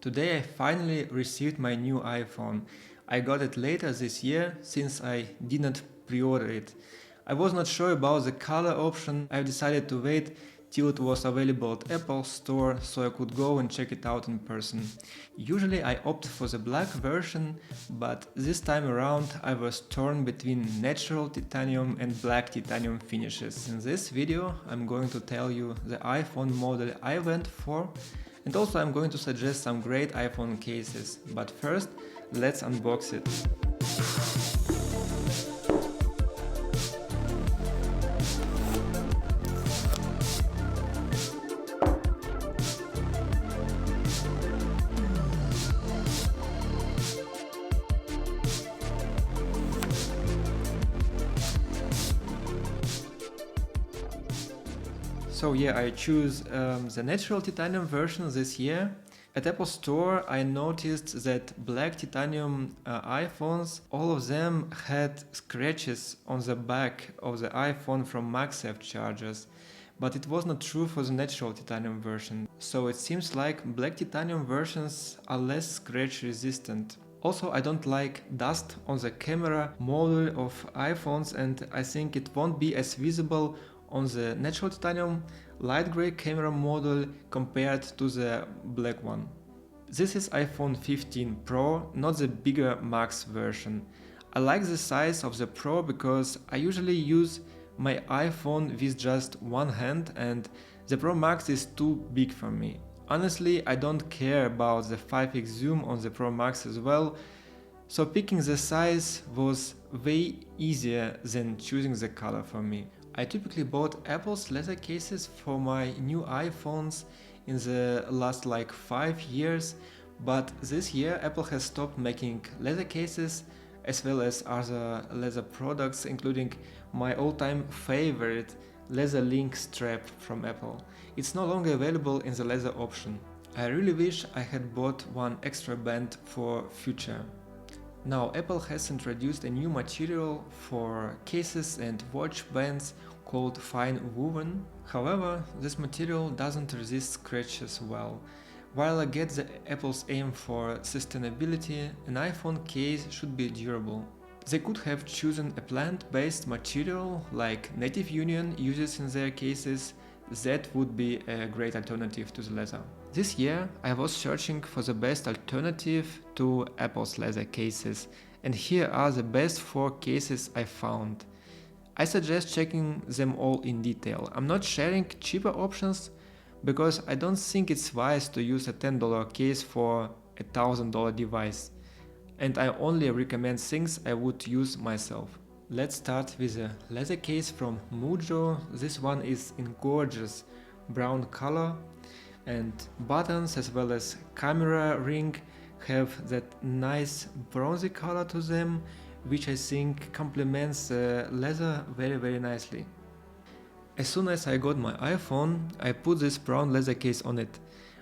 Today I finally received my new iPhone. I got it later this year since I didn't pre-order it. I was not sure about the color option. I've decided to wait till it was available at Apple Store so I could go and check it out in person. Usually I opt for the black version, but this time around I was torn between natural titanium and black titanium finishes. In this video I'm going to tell you the iPhone model I went for, and also I'm going to suggest some great iPhone cases. But first, let's unbox it. So yeah, I choose the natural titanium version this year. At Apple Store I noticed that black titanium iPhones, all of them had scratches on the back of the iPhone from MagSafe chargers. But it was not true for the natural titanium version. So it seems like black titanium versions are less scratch resistant. Also, I don't like dust on the camera module of iPhones, and I think it won't be as visible on the natural titanium light gray camera module compared to the black one. This is iPhone 15 Pro, not the bigger Max version. I like the size of the Pro because I usually use my iPhone with just one hand, and the Pro Max is too big for me. Honestly, I don't care about the 5x zoom on the Pro Max as well, so picking the size was way easier than choosing the color for me. I typically bought Apple's leather cases for my new iPhones in the last 5 years, but this year Apple has stopped making leather cases as well as other leather products, including my all-time favorite leather link strap from Apple. It's no longer available in the leather option. I really wish I had bought one extra band for future. Now Apple has introduced a new material for cases and watch bands called fine woven. However, this material doesn't resist scratches well. While I get the Apple's aim for sustainability, an iPhone case should be durable. They could have chosen a plant-based material like Native Union uses in their cases. That would be a great alternative to the leather. This year I was searching for the best alternative to Apple's leather cases, and here are the best 4 cases I found. I suggest checking them all in detail. I'm not sharing cheaper options because I don't think it's wise to use a $10 case for a $1000 device, and I only recommend things I would use myself. Let's start with a leather case from Mujo. This one is in gorgeous brown color, and buttons as well as camera ring have that nice bronzy color to them, which I think complements the leather very nicely. As soon as I got my iPhone, I put this brown leather case on it.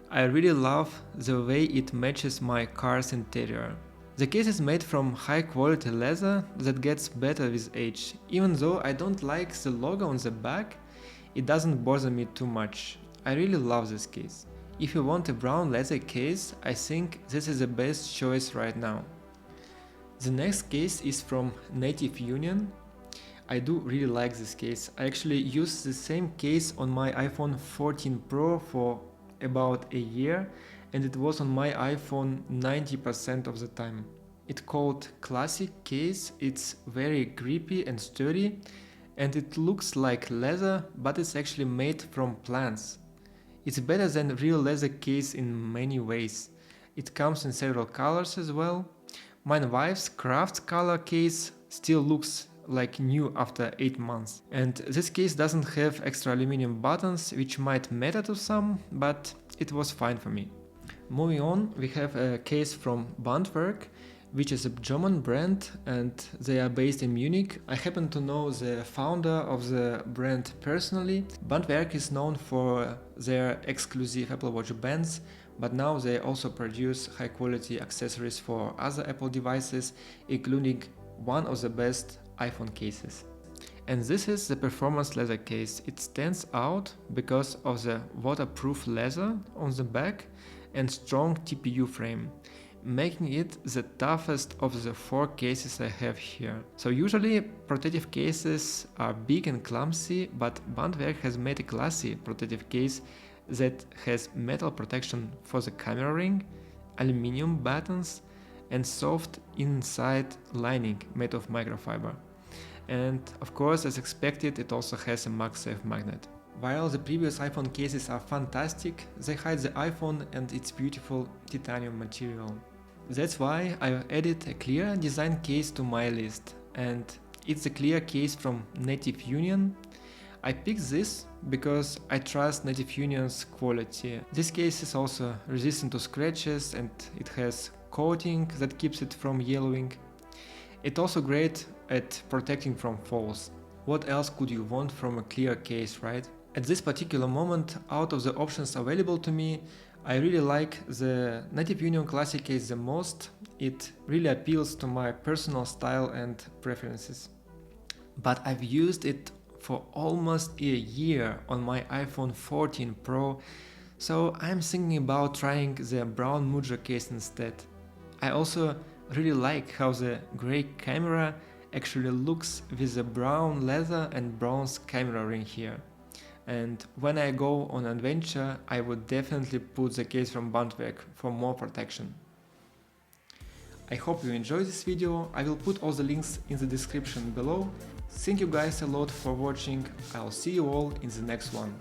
I really love the way it matches my car's interior. The case is made from high quality leather that gets better with age. Even though I don't like the logo on the back, it doesn't bother me too much. I really love this case. If you want a brown leather case, I think this is the best choice right now. The next case is from Native Union. I do really like this case. I actually used the same case on my iPhone 14 Pro for about a year, and it was on my iPhone 90% of the time. It's called Classic Case. It's very grippy and sturdy, and it looks like leather, but it's actually made from plants. It's better than real leather case in many ways. It comes in several colors as well. My wife's craft color case still looks like new after 8 months. And this case doesn't have extra aluminum buttons, which might matter to some, but it was fine for me. Moving on, we have a case from Bandw, which is a German brand, and they are based in Munich. I happen to know the founder of the brand personally. Bandw is known for their exclusive Apple Watch bands, but now they also produce high quality accessories for other Apple devices, including one of the best iPhone cases. And this is the performance leather case. It stands out because of the waterproof leather on the back and strong TPU frame, making it the toughest of the 4 cases I have here. So usually protective cases are big and clumsy, but Bandw has made a classy protective case that has metal protection for the camera ring, aluminium buttons, and soft inside lining made of microfiber. And of course, as expected, it also has a MagSafe magnet. While the previous iPhone cases are fantastic, they hide the iPhone and its beautiful titanium material. That's why I've added a clear design case to my list, and it's a clear case from Native Union. I picked this because I trust Native Union's quality. This case is also resistant to scratches and it has coating that keeps it from yellowing. It's also great at protecting from falls. What else could you want from a clear case, right? At this particular moment, out of the options available to me, I really like the Native Union Classic case the most. It really appeals to my personal style and preferences. But I've used it for almost a year on my iPhone 14 Pro, so I'm thinking about trying the brown Mudra case instead. I also really like how the grey camera actually looks with the brown leather and bronze camera ring here. And when I go on adventure, I would definitely put the case from Bandw for more protection. I hope you enjoyed this video. I will put all the links in the description below. Thank you guys a lot for watching. I'll see you all in the next one.